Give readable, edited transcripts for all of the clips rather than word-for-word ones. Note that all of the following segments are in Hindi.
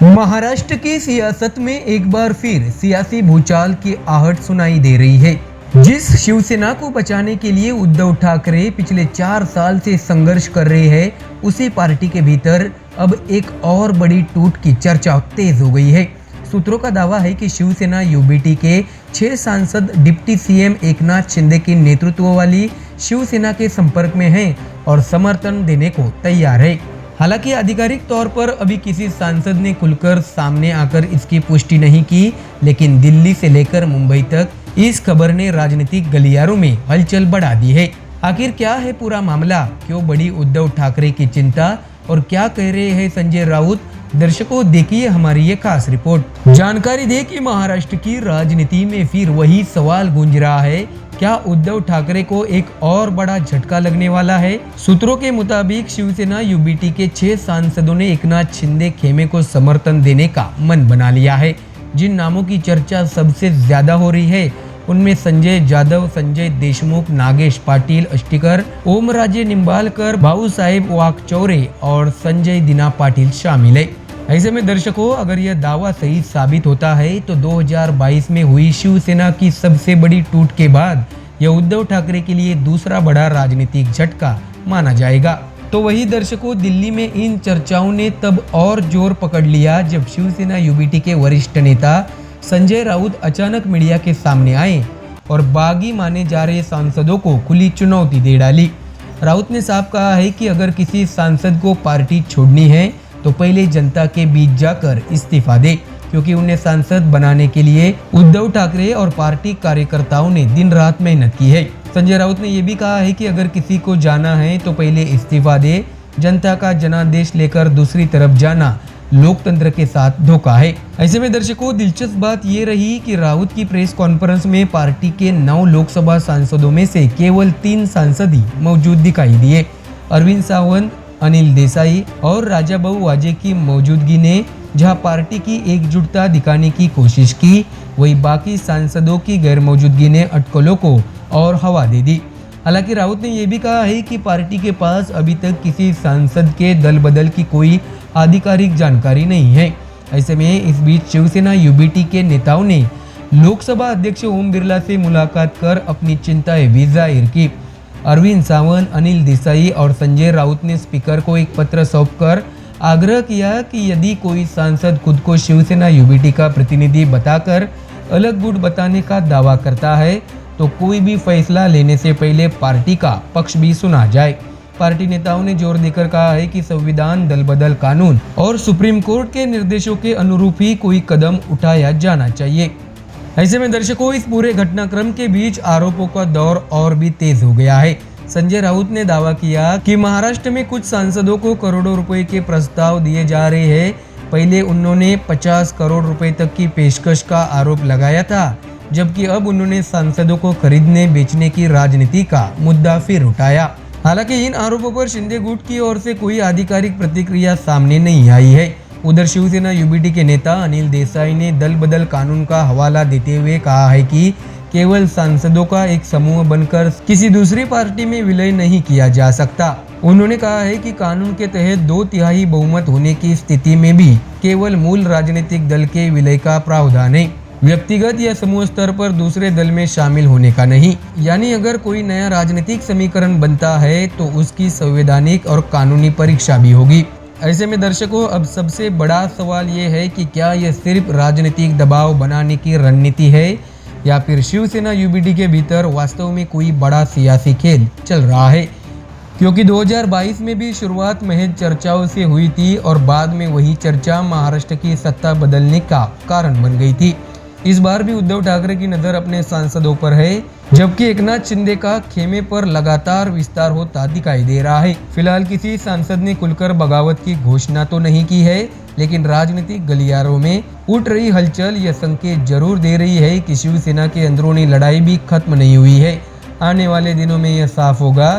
महाराष्ट्र की सियासत में एक बार फिर सियासी भूचाल की आहट सुनाई दे रही है। जिस शिवसेना को बचाने के लिए उद्धव ठाकरे पिछले 4 साल से संघर्ष कर रहे हैं, उसी पार्टी के भीतर अब एक और बड़ी टूट की चर्चा तेज हो गई है। सूत्रों का दावा है कि शिवसेना यूबीटी के 6 सांसद डिप्टी सीएम एकनाथ शिंदे के नेतृत्व वाली शिवसेना के संपर्क में हैं और समर्थन देने को तैयार है। हालांकि आधिकारिक तौर पर अभी किसी सांसद ने खुलकर सामने आकर इसकी पुष्टि नहीं की, लेकिन दिल्ली से लेकर मुंबई तक इस खबर ने राजनीतिक गलियारों में हलचल बढ़ा दी है। आखिर क्या है पूरा मामला, क्यों बढ़ी उद्धव ठाकरे की चिंता और क्या कह रहे हैं संजय राउत? दर्शकों, देखिए हमारी ये खास रिपोर्ट। जानकारी दे कि महाराष्ट्र की राजनीति में फिर वही सवाल गूंज रहा है, क्या उद्धव ठाकरे को एक और बड़ा झटका लगने वाला है? सूत्रों के मुताबिक शिवसेना यूबीटी के 6 सांसदों ने एकनाथ शिंदे खेमे को समर्थन देने का मन बना लिया है। जिन नामों की चर्चा सबसे ज्यादा हो रही है उनमें संजय जाधव, संजय देशमुख, नागेश पाटिल अस्टीकर, ओमराजे निंबालकर, भाऊसाहेब वाकचौरे और संजय दिना पाटिल शामिल है। ऐसे में दर्शकों, अगर यह दावा सही साबित होता है तो 2022 में हुई शिवसेना की सबसे बड़ी टूट के बाद यह उद्धव ठाकरे के लिए दूसरा बड़ा राजनीतिक झटका माना जाएगा। तो वही दर्शकों, दिल्ली में इन चर्चाओं ने तब और जोर पकड़ लिया जब शिवसेना यूबीटी के वरिष्ठ नेता संजय राउत अचानक मीडिया के सामने आए और बागी माने जा रहे सांसदों को खुली चुनौती दे डाली। राउत ने साफ कहा है कि अगर किसी सांसद को पार्टी छोड़नी है तो पहले जनता के बीच जाकर इस्तीफा दे, क्योंकि उन्हें सांसद बनाने के लिए उद्धव ठाकरे और पार्टी कार्यकर्ताओं ने दिन रात मेहनत की है। संजय राउत ने यह भी कहा है कि अगर किसी को जाना है तो पहले इस्तीफा दे। जनता का जनादेश लेकर दूसरी तरफ जाना लोकतंत्र के साथ धोखा है। ऐसे में दर्शकों, दिलचस्प बात ये रही कि राउत की प्रेस कॉन्फ्रेंस में पार्टी के 9 लोकसभा सांसदों में से केवल 3 सांसद ही मौजूद दिखाई दिए। अरविंद सावंत, अनिल देसाई और राजाभाऊ वाजे की मौजूदगी ने जहां पार्टी की एकजुटता दिखाने की कोशिश की, वही बाकी सांसदों की गैर मौजूदगी ने अटकलों को और हवा दे दी। हालांकि राउत ने यह भी कहा है कि पार्टी के पास अभी तक किसी सांसद के दल बदल की कोई आधिकारिक जानकारी नहीं है। ऐसे में इस बीच शिवसेना यूबीटी के नेताओं ने लोकसभा अध्यक्ष ओम बिरला से मुलाकात कर अपनी चिंताएं भी जाहिर की। अरविंद सावंत, अनिल देसाई और संजय राउत ने स्पीकर को एक पत्र सौंपकर आग्रह किया कि यदि कोई सांसद खुद को शिवसेना यूबीटी का प्रतिनिधि बताकर अलग गुट बताने का दावा करता है तो कोई भी फैसला लेने से पहले पार्टी का पक्ष भी सुना जाए। पार्टी नेताओं ने जोर देकर कहा है कि संविधान, दल बदल कानून और सुप्रीम कोर्ट के निर्देशों के अनुरूप ही कोई कदम उठाया जाना चाहिए। ऐसे में दर्शकों, इस पूरे घटनाक्रम के बीच आरोपों का दौर और भी तेज हो गया है। संजय राउत ने दावा किया कि महाराष्ट्र में कुछ सांसदों को करोड़ों रुपए के प्रस्ताव दिए जा रहे हैं। पहले उन्होंने 50 करोड़ रुपए तक की पेशकश का आरोप लगाया था, जबकि अब उन्होंने सांसदों को खरीदने बेचने की राजनीति का मुद्दा फिर उठाया। हालांकि इन आरोपों पर शिंदे गुट की ओर से कोई आधिकारिक प्रतिक्रिया सामने नहीं आई है। उधर शिवसेना यूबीटी के नेता अनिल देसाई ने दल बदल कानून का हवाला देते हुए कहा है कि केवल सांसदों का एक समूह बनकर किसी दूसरी पार्टी में विलय नहीं किया जा सकता। उन्होंने कहा है कि कानून के तहत 2/3 बहुमत होने की स्थिति में भी केवल मूल राजनीतिक दल के विलय का प्रावधान है, व्यक्तिगत या समूह स्तर पर दूसरे दल में शामिल होने का नहीं। यानी अगर कोई नया राजनीतिक समीकरण बनता है तो उसकी संवैधानिक और कानूनी परीक्षा भी होगी। ऐसे में दर्शकों, अब सबसे बड़ा सवाल ये है कि क्या यह सिर्फ राजनीतिक दबाव बनाने की रणनीति है या फिर शिवसेना यूबीटी के भीतर वास्तव में कोई बड़ा सियासी खेल चल रहा है, क्योंकि 2022 में भी शुरुआत महज चर्चाओं से हुई थी और बाद में वही चर्चा महाराष्ट्र की सत्ता बदलने का कारण बन गई थी। इस बार भी उद्धव ठाकरे की नजर अपने सांसदों पर है, जबकि एकनाथ शिंदे का खेमे पर लगातार विस्तार होता दिखाई दे रहा है। फिलहाल किसी सांसद ने खुलकर बगावत की घोषणा तो नहीं की है, लेकिन राजनीतिक गलियारों में उठ रही हलचल यह संकेत जरूर दे रही है कि शिवसेना की अंदरूनी लड़ाई भी खत्म नहीं हुई है। आने वाले दिनों में यह साफ होगा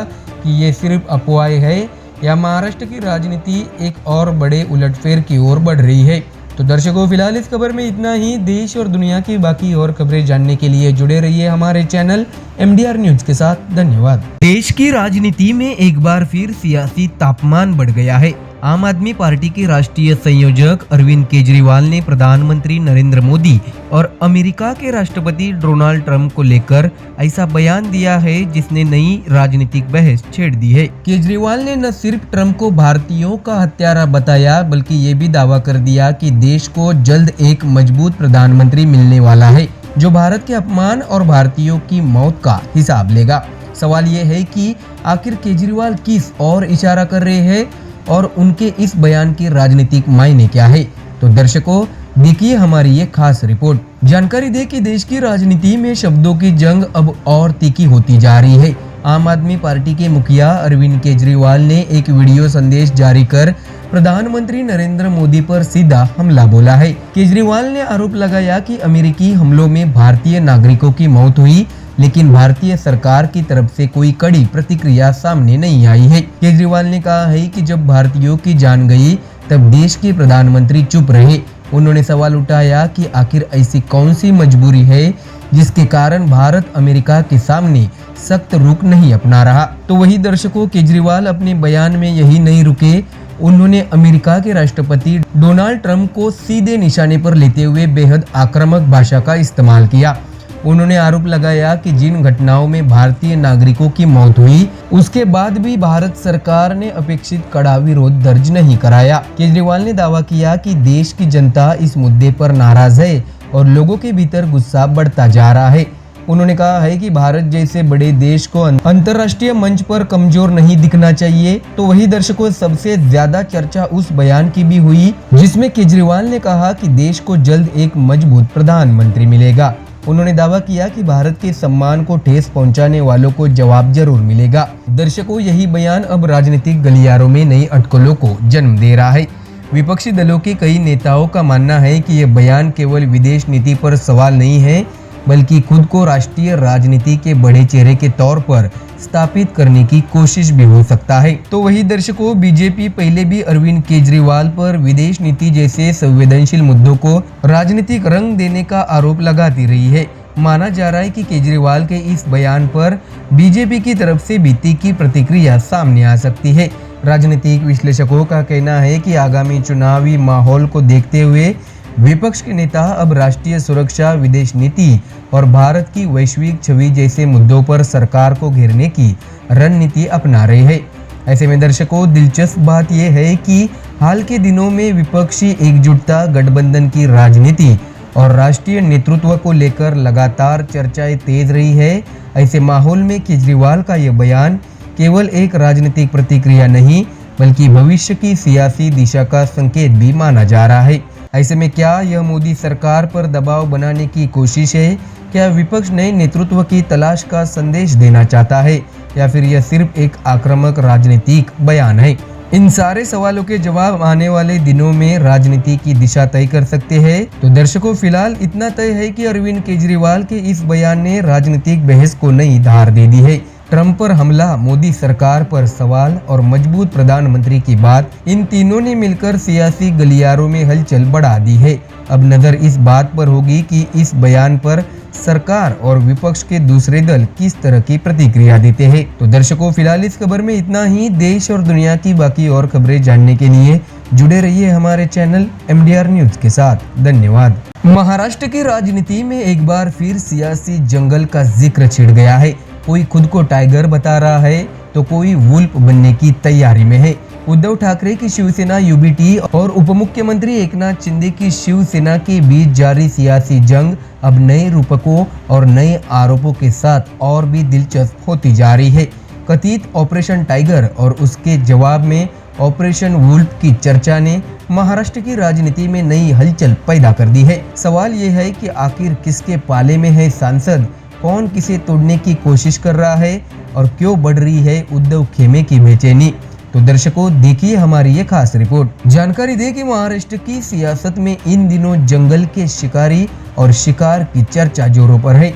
कि ये सिर्फ अफवाहें है या महाराष्ट्र की राजनीति एक और बड़े उलटफेर की ओर बढ़ रही है। तो दर्शकों, फिलहाल इस खबर में इतना ही। देश और दुनिया की बाकी और खबरें जानने के लिए जुड़े रहिए हमारे चैनल MDR न्यूज के साथ। धन्यवाद। देश की राजनीति में एक बार फिर सियासी तापमान बढ़ गया है। आम आदमी पार्टी के राष्ट्रीय संयोजक अरविंद केजरीवाल ने प्रधानमंत्री नरेंद्र मोदी और अमेरिका के राष्ट्रपति डोनाल्ड ट्रंप को लेकर ऐसा बयान दिया है जिसने नई राजनीतिक बहस छेड़ दी है। केजरीवाल ने न सिर्फ ट्रंप को भारतीयों का हत्यारा बताया बल्कि ये भी दावा कर दिया कि देश को जल्द एक मजबूत प्रधानमंत्री मिलने वाला है जो भारत के अपमान और भारतीयों की मौत का हिसाब लेगा। सवाल ये है कि आखिर केजरीवाल किस और इशारा कर रहे हैं और उनके इस बयान के राजनीतिक मायने क्या है। तो दर्शकों देखिए हमारी ये खास रिपोर्ट। जानकारी दे कि देश की राजनीति में शब्दों की जंग अब और तीखी होती जा रही है। आम आदमी पार्टी के मुखिया अरविंद केजरीवाल ने एक वीडियो संदेश जारी कर प्रधानमंत्री नरेंद्र मोदी पर सीधा हमला बोला है। केजरीवाल ने आरोप लगाया कि अमेरिकी हमलों में भारतीय नागरिकों की मौत हुई लेकिन भारतीय सरकार की तरफ से कोई कड़ी प्रतिक्रिया सामने नहीं आई है। केजरीवाल ने कहा है कि जब भारतीयों की जान गई तब देश के प्रधानमंत्री चुप रहे। उन्होंने सवाल उठाया कि आखिर ऐसी कौन सी मजबूरी है जिसके कारण भारत अमेरिका के सामने सख्त रुख नहीं अपना रहा। तो वही दर्शकों केजरीवाल अपने बयान में यही नहीं रुके, उन्होंने अमेरिका के राष्ट्रपति डोनाल्ड ट्रंप को सीधे निशाने पर लेते हुए बेहद आक्रामक भाषा का इस्तेमाल किया। उन्होंने आरोप लगाया कि जिन घटनाओं में भारतीय नागरिकों की मौत हुई उसके बाद भी भारत सरकार ने अपेक्षित कड़ा विरोध दर्ज नहीं कराया। केजरीवाल ने दावा किया कि देश की जनता इस मुद्दे पर नाराज है और लोगों के भीतर गुस्सा बढ़ता जा रहा है। उन्होंने कहा है कि भारत जैसे बड़े देश को अंतर्राष्ट्रीय मंच पर कमजोर नहीं दिखना चाहिए। तो वही दर्शकों सबसे ज्यादा चर्चा उस बयान की भी हुई जिसमें केजरीवाल ने कहा कि देश को जल्द एक मजबूत प्रधानमंत्री मिलेगा। उन्होंने दावा किया कि भारत के सम्मान को ठेस पहुंचाने वालों को जवाब जरूर मिलेगा। दर्शकों यही बयान अब राजनीतिक गलियारों में नई अटकलों को जन्म दे रहा है। विपक्षी दलों के कई नेताओं का मानना है कि यह बयान केवल विदेश नीति पर सवाल नहीं है बल्कि खुद को राष्ट्रीय राजनीति के बड़े चेहरे के तौर पर स्थापित करने की कोशिश भी हो सकता है। तो वही दर्शकों बीजेपी पहले भी अरविंद केजरीवाल पर विदेश नीति जैसे संवेदनशील मुद्दों को राजनीतिक रंग देने का आरोप लगाती रही है। माना जा रहा है कि केजरीवाल के इस बयान पर बीजेपी की तरफ से भी तीखी प्रतिक्रिया सामने आ सकती है। राजनीतिक विश्लेषकों का कहना है कि आगामी चुनावी माहौल को देखते हुए विपक्ष के नेता अब राष्ट्रीय सुरक्षा, विदेश नीति और भारत की वैश्विक छवि जैसे मुद्दों पर सरकार को घेरने की रणनीति अपना रहे हैं। ऐसे में दर्शकों दिलचस्प बात यह है कि हाल के दिनों में विपक्षी एकजुटता, गठबंधन की राजनीति और राष्ट्रीय नेतृत्व को लेकर लगातार चर्चाएं तेज रही है। ऐसे माहौल में केजरीवाल का यह बयान केवल एक राजनीतिक प्रतिक्रिया नहीं बल्कि भविष्य की सियासी दिशा का संकेत भी माना जा रहा है। ऐसे में क्या यह मोदी सरकार पर दबाव बनाने की कोशिश है? क्या विपक्ष नए नेतृत्व की तलाश का संदेश देना चाहता है या फिर यह सिर्फ एक आक्रामक राजनीतिक बयान है? इन सारे सवालों के जवाब आने वाले दिनों में राजनीति की दिशा तय कर सकते हैं। तो दर्शकों फिलहाल इतना तय है कि अरविंद केजरीवाल के इस बयान ने राजनीतिक बहस को नई धार दे दी है। ट्रंप पर हमला, मोदी सरकार पर सवाल और मजबूत प्रधानमंत्री की बात, इन तीनों ने मिलकर सियासी गलियारों में हलचल बढ़ा दी है। अब नजर इस बात पर होगी कि इस बयान पर सरकार और विपक्ष के दूसरे दल किस तरह की प्रतिक्रिया देते हैं। तो दर्शकों फिलहाल इस खबर में इतना ही। देश और दुनिया की बाकी और खबरें जानने के लिए जुड़े रहिए हमारे चैनल MDR न्यूज के साथ। धन्यवाद। महाराष्ट्र की राजनीति में एक बार फिर सियासी जंगल का जिक्र छिड़ गया है। कोई खुद को टाइगर बता रहा है तो कोई वुल्फ बनने की तैयारी में है। उद्धव ठाकरे की शिवसेना UBT और उप मुख्यमंत्री एकनाथ शिंदे की शिवसेना के बीच जारी सियासी जंग अब नए रूपकों और नए आरोपों के साथ और भी दिलचस्प होती जा रही है। कथित ऑपरेशन टाइगर और उसके जवाब में ऑपरेशन वुल्फ की चर्चा ने महाराष्ट्र की राजनीति में नई हलचल पैदा कर दी है। सवाल ये है कि आखिर किसके पाले में है सांसद, कौन किसे तोड़ने की कोशिश कर रहा है और क्यों बढ़ रही है उद्धव खेमे की बेचैनी। तो दर्शकों देखिए हमारी ये खास रिपोर्ट। जानकारी दे कि महाराष्ट्र की सियासत में इन दिनों जंगल के शिकारी और शिकार की चर्चा जोरों पर है।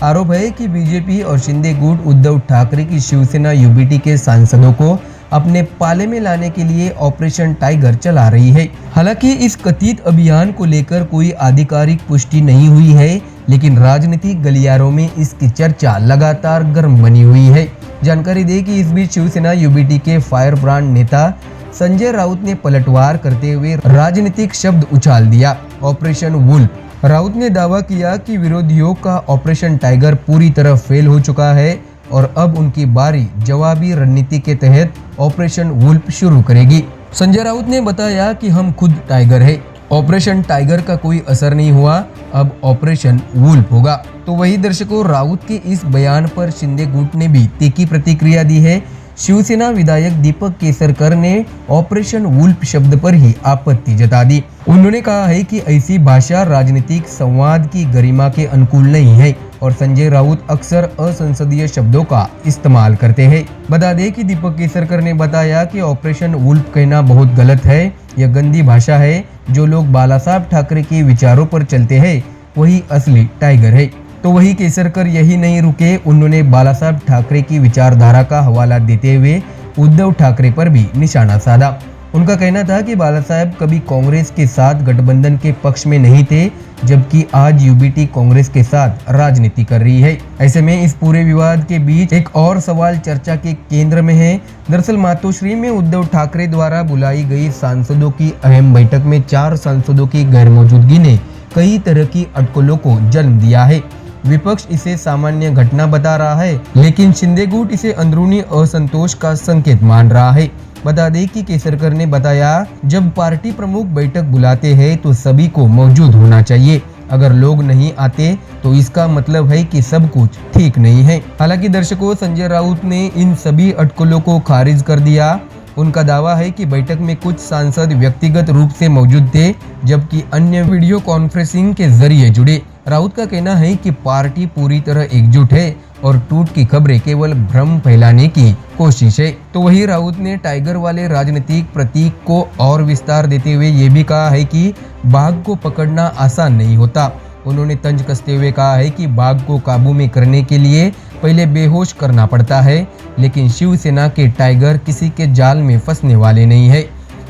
आरोप है कि बीजेपी और शिंदे गुट उद्धव ठाकरे की शिवसेना UBT के सांसदों को अपने पाले में लाने के लिए ऑपरेशन टाइगर चला रही है। हालांकि इस कथित अभियान को लेकर कोई आधिकारिक पुष्टि नहीं हुई है, लेकिन राजनीतिक गलियारों में इसकी चर्चा लगातार गर्म बनी हुई है। जानकारी दे कि इस बीच शिवसेना UBT के फायर ब्रांड नेता संजय राउत ने पलटवार करते हुए राजनीतिक शब्द उछाल दिया, ऑपरेशन वुल्फ। राउत ने दावा किया कि विरोधियों का ऑपरेशन टाइगर पूरी तरह फेल हो चुका है और अब उनकी बारी जवाबी रणनीति के तहत ऑपरेशन वुल्फ शुरू करेगी। संजय राउत ने बताया कि हम खुद टाइगर है, ऑपरेशन टाइगर का कोई असर नहीं हुआ, अब ऑपरेशन वुल्फ होगा। तो वही दर्शकों, राउत के इस बयान पर शिंदे गुट ने भी तीखी प्रतिक्रिया दी है। शिवसेना विधायक दीपक केसरकर ने ऑपरेशन वुल्फ शब्द पर ही आपत्ति जता दी। उन्होंने कहा है कि ऐसी भाषा राजनीतिक संवाद की गरिमा के अनुकूल नहीं है और संजय राउत अक्सर असंसदीय शब्दों का इस्तेमाल करते हैं। बता दें कि दीपक केसरकर ने बताया कि ऑपरेशन वुल्फ कहना बहुत गलत है, यह गंदी भाषा है। जो लोग बालासाहब ठाकरे के विचारों पर चलते हैं वही असली टाइगर है। तो वही केसरकर यही नहीं रुके, उन्होंने बालासाहब ठाकरे की विचारधारा का हवाला देते हुए उद्धव ठाकरे पर भी निशाना साधा। उनका कहना था कि बालासाहब कभी कांग्रेस के साथ गठबंधन के पक्ष में नहीं थे, जबकि आज यूबीटी कांग्रेस के साथ राजनीति कर रही है। ऐसे में इस पूरे विवाद के बीच एक और सवाल चर्चा के केंद्र में है। दरअसल मातोश्री में उद्धव ठाकरे द्वारा बुलाई गई सांसदों की अहम बैठक में 4 सांसदों की गैरमौजूदगी ने कई तरह की अटकलों को जन्म दिया है। विपक्ष इसे सामान्य घटना बता रहा है, लेकिन शिंदे गुट इसे अंदरूनी असंतोष का संकेत मान रहा है। बता दें कि केसरकर ने बताया, जब पार्टी प्रमुख बैठक बुलाते हैं तो सभी को मौजूद होना चाहिए। अगर लोग नहीं आते तो इसका मतलब है कि सब कुछ ठीक नहीं है। हालांकि दर्शकों, संजय राउत ने इन सभी अटकलों को खारिज कर दिया। उनका दावा है कि बैठक में कुछ सांसद व्यक्तिगत रूप से मौजूद थे, जबकि अन्य वीडियो कॉन्फ्रेंसिंग के जरिए जुड़े। राउत का कहना है कि पार्टी पूरी तरह एकजुट है और टूट की खबरें केवल भ्रम फैलाने की कोशिश है। तो वही राउत ने टाइगर वाले राजनीतिक प्रतीक को और विस्तार देते हुए ये भी कहा है कि बाघ को पकड़ना आसान नहीं होता। उन्होंने तंज कसते हुए कहा है कि बाघ को काबू में करने के लिए पहले बेहोश करना पड़ता है, लेकिन शिवसेना के टाइगर किसी के जाल में फंसने वाले नहीं है।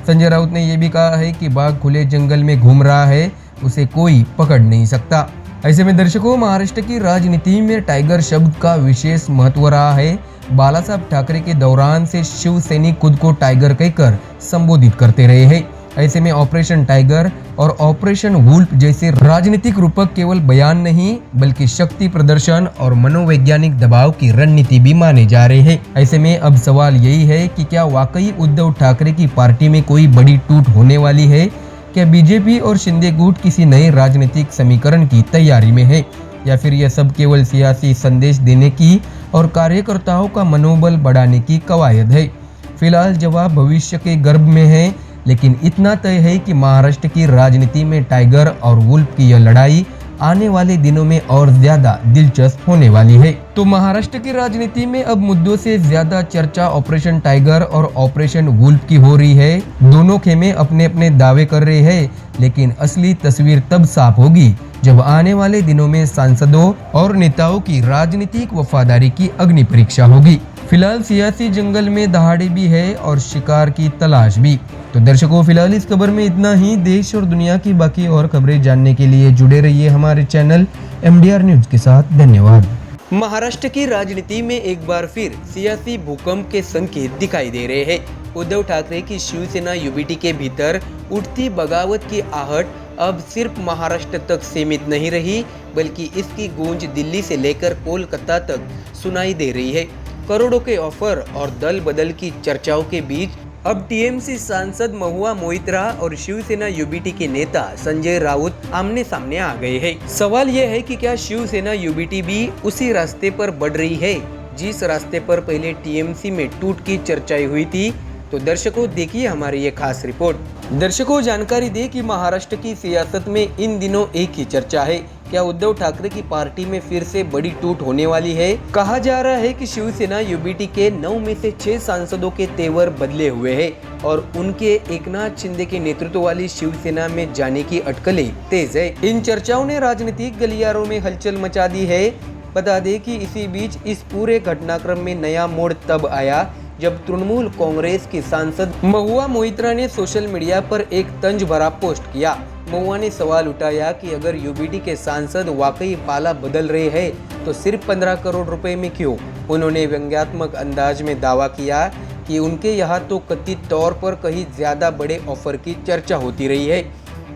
संजय राउत ने यह भी कहा है कि बाघ खुले जंगल में घूम रहा है, उसे कोई पकड़ नहीं सकता। ऐसे में दर्शकों, महाराष्ट्र की राजनीति में टाइगर शब्द का विशेष महत्व रहा है। बालासाहब ठाकरे के दौरान से शिवसैनिक खुद को टाइगर कहकर संबोधित करते रहे हैं। ऐसे में ऑपरेशन टाइगर और ऑपरेशन वुल्फ जैसे राजनीतिक रूपक केवल बयान नहीं, बल्कि शक्ति प्रदर्शन और मनोवैज्ञानिक दबाव की रणनीति भी माने जा रहे हैं। ऐसे में अब सवाल यही है कि क्या वाकई उद्धव ठाकरे की पार्टी में कोई बड़ी टूट होने वाली है? क्या बीजेपी और शिंदे गुट किसी नए राजनीतिक समीकरण की तैयारी में है, या फिर यह सब केवल सियासी संदेश देने की और कार्यकर्ताओं का मनोबल बढ़ाने की कवायद है? फिलहाल जवाब भविष्य के गर्भ में है, लेकिन इतना तय है कि महाराष्ट्र की राजनीति में टाइगर और वुल्फ की यह लड़ाई आने वाले दिनों में और ज्यादा दिलचस्प होने वाली है। तो महाराष्ट्र की राजनीति में अब मुद्दों से ज्यादा चर्चा ऑपरेशन टाइगर और ऑपरेशन वुल्फ की हो रही है। दोनों खेमे अपने अपने दावे कर रहे हैं, लेकिन असली तस्वीर तब साफ होगी जब आने वाले दिनों में सांसदों और नेताओं की राजनीतिक वफादारी की अग्नि परीक्षा होगी। फिलहाल सियासी जंगल में दहाड़े भी है और शिकार की तलाश भी। तो दर्शकों, फिलहाल इस खबर में इतना ही। देश और दुनिया की बाकी और खबरें जानने के लिए जुड़े रहिए हमारे चैनल MDR न्यूज के साथ। धन्यवाद। महाराष्ट्र की राजनीति में एक बार फिर सियासी भूकंप के संकेत दिखाई दे रहे हैं। उद्धव ठाकरे की शिवसेना यूबीटी के भीतर उठती बगावत की आहट अब सिर्फ महाराष्ट्र तक सीमित नहीं रही, बल्कि इसकी गूंज दिल्ली से लेकर कोलकाता तक सुनाई दे रही है। करोड़ों के ऑफर और दल बदल की चर्चाओं के बीच अब टीएमसी सांसद महुआ मोइत्रा और शिवसेना यूबीटी के नेता संजय राउत आमने सामने आ गए हैं। सवाल यह है कि क्या शिवसेना यूबीटी भी उसी रास्ते पर बढ़ रही है जिस रास्ते पर पहले टीएमसी में टूट की चर्चाएं हुई थी? तो दर्शकों, देखिए हमारी ये खास रिपोर्ट। दर्शकों, जानकारी दे कि महाराष्ट्र की सियासत में इन दिनों एक ही चर्चा है, क्या उद्धव ठाकरे की पार्टी में फिर से बड़ी टूट होने वाली है? कहा जा रहा है कि शिवसेना यूबीटी के 9 में से 6 सांसदों के तेवर बदले हुए हैं और उनके एकनाथ शिंदे के नेतृत्व वाली शिवसेना में जाने की अटकलें तेज है। इन चर्चाओं ने राजनीतिक गलियारों में हलचल मचा दी है। बता दें कि इसी बीच इस पूरे घटनाक्रम में नया मोड़ तब आया जब तृणमूल कांग्रेस की सांसद महुआ मोइत्रा ने सोशल मीडिया पर एक तंज भरा पोस्ट किया। महुआ ने सवाल उठाया कि अगर यूबीटी के सांसद वाकई पाला बदल रहे हैं तो सिर्फ 15 करोड़ रुपए में क्यों? उन्होंने व्यंग्यात्मक अंदाज में दावा किया कि उनके यहाँ तो कथित तौर पर कहीं ज्यादा बड़े ऑफर की चर्चा होती रही है।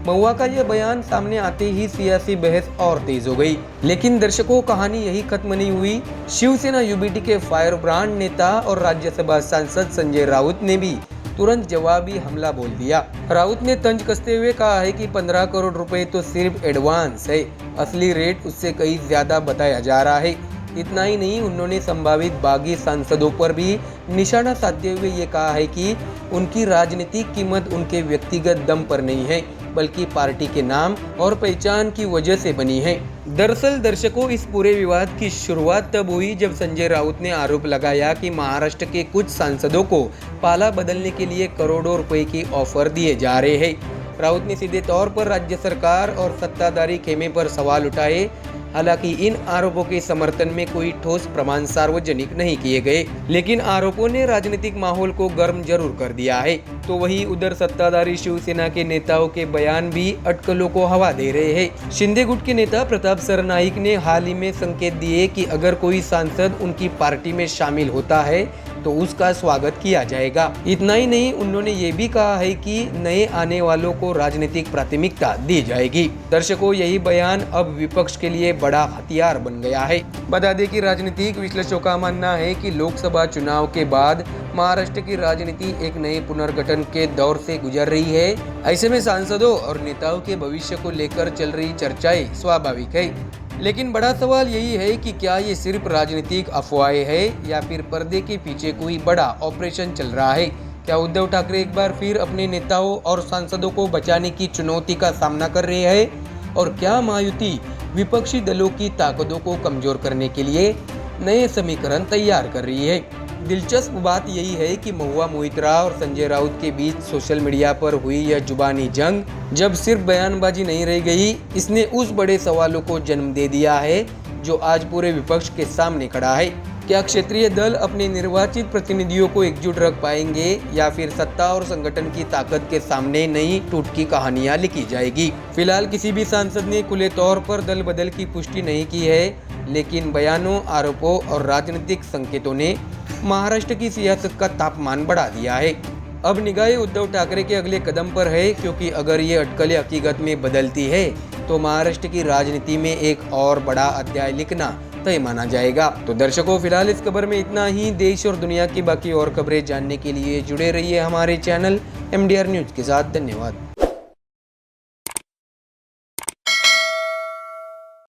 महुआ का यह बयान सामने आते ही सियासी बहस और तेज हो गई। लेकिन दर्शकों, कहानी यही खत्म नहीं हुई। शिवसेना यूबीटी के फायर ब्रांड नेता और राज्यसभा सांसद संजय राउत ने भी तुरंत जवाबी हमला बोल दिया। राउत ने तंज कसते हुए कहा है कि 15 करोड़ रुपए तो सिर्फ एडवांस है, असली रेट उससे कहीं ज्यादा बताया जा रहा है। इतना ही नहीं, उन्होंने संभावित बागी सांसदों पर भी निशाना साधते हुए ये कहा है कि उनकी राजनीतिक कीमत उनके व्यक्तिगत दम पर नहीं है, बल्कि पार्टी के नाम और पहचान की वजह से बनी है। दरअसल दर्शकों, इस पूरे विवाद की शुरुआत तब हुई जब संजय राउत ने आरोप लगाया कि महाराष्ट्र के कुछ सांसदों को पाला बदलने के लिए करोड़ों रुपए की ऑफर दिए जा रहे हैं। राउत ने सीधे तौर पर राज्य सरकार और सत्ताधारी खेमे पर सवाल उठाए। हालांकि इन आरोपों के समर्थन में कोई ठोस प्रमाण सार्वजनिक नहीं किए गए, लेकिन आरोपों ने राजनीतिक माहौल को गर्म जरूर कर दिया है। तो वहीं उधर सत्ताधारी शिवसेना के नेताओं के बयान भी अटकलों को हवा दे रहे हैं। शिंदे गुट के नेता प्रताप सरनाईक ने हाल ही में संकेत दिए कि अगर कोई सांसद उनकी पार्टी में शामिल होता है तो उसका स्वागत किया जाएगा। इतना ही नहीं, उन्होंने ये भी कहा है कि नए आने वालों को राजनीतिक प्राथमिकता दी जाएगी। दर्शकों, यही बयान अब विपक्ष के लिए बड़ा हथियार बन गया है। बता दें कि राजनीतिक विश्लेषकों का मानना है कि लोकसभा चुनाव के बाद महाराष्ट्र की राजनीति एक नए पुनर्गठन के दौर से गुजर रही है। ऐसे में सांसदों और नेताओं के भविष्य को लेकर चल रही चर्चाएं स्वाभाविक है। लेकिन बड़ा सवाल यही है कि क्या ये सिर्फ राजनीतिक अफवाहें हैं या फिर पर्दे के पीछे कोई बड़ा ऑपरेशन चल रहा है। क्या उद्धव ठाकरे एक बार फिर अपने नेताओं और सांसदों को बचाने की चुनौती का सामना कर रहे हैं, और क्या महायुति विपक्षी दलों की ताकतों को कमजोर करने के लिए नए समीकरण तैयार कर रही है। दिलचस्प बात यही है कि महुआ मोइत्रा और संजय राउत के बीच सोशल मीडिया पर हुई यह जुबानी जंग जब सिर्फ बयानबाजी नहीं रह गई, इसने उस बड़े सवालों को जन्म दे दिया है जो आज पूरे विपक्ष के सामने खड़ा है। क्या क्षेत्रीय दल अपने निर्वाचित प्रतिनिधियों को एकजुट रख पाएंगे या फिर सत्ता और संगठन की ताकत के सामने नई टूट की कहानियां लिखी जाएगी। फिलहाल किसी भी सांसद ने खुले तौर पर दल बदल की पुष्टि नहीं की है, लेकिन बयानों, आरोपों और राजनीतिक संकेतों ने महाराष्ट्र की सियासत का तापमान बढ़ा दिया है। अब निगाहें उद्धव ठाकरे के अगले कदम पर है, क्योंकि अगर ये अटकलें हकीकत में बदलती है तो महाराष्ट्र की राजनीति में एक और बड़ा अध्याय लिखना तय माना जाएगा। तो दर्शकों, फिलहाल इस खबर में इतना ही। देश और दुनिया की बाकी और खबरें जानने के लिए जुड़े रहिए हमारे चैनल MDR न्यूज के साथ। धन्यवाद।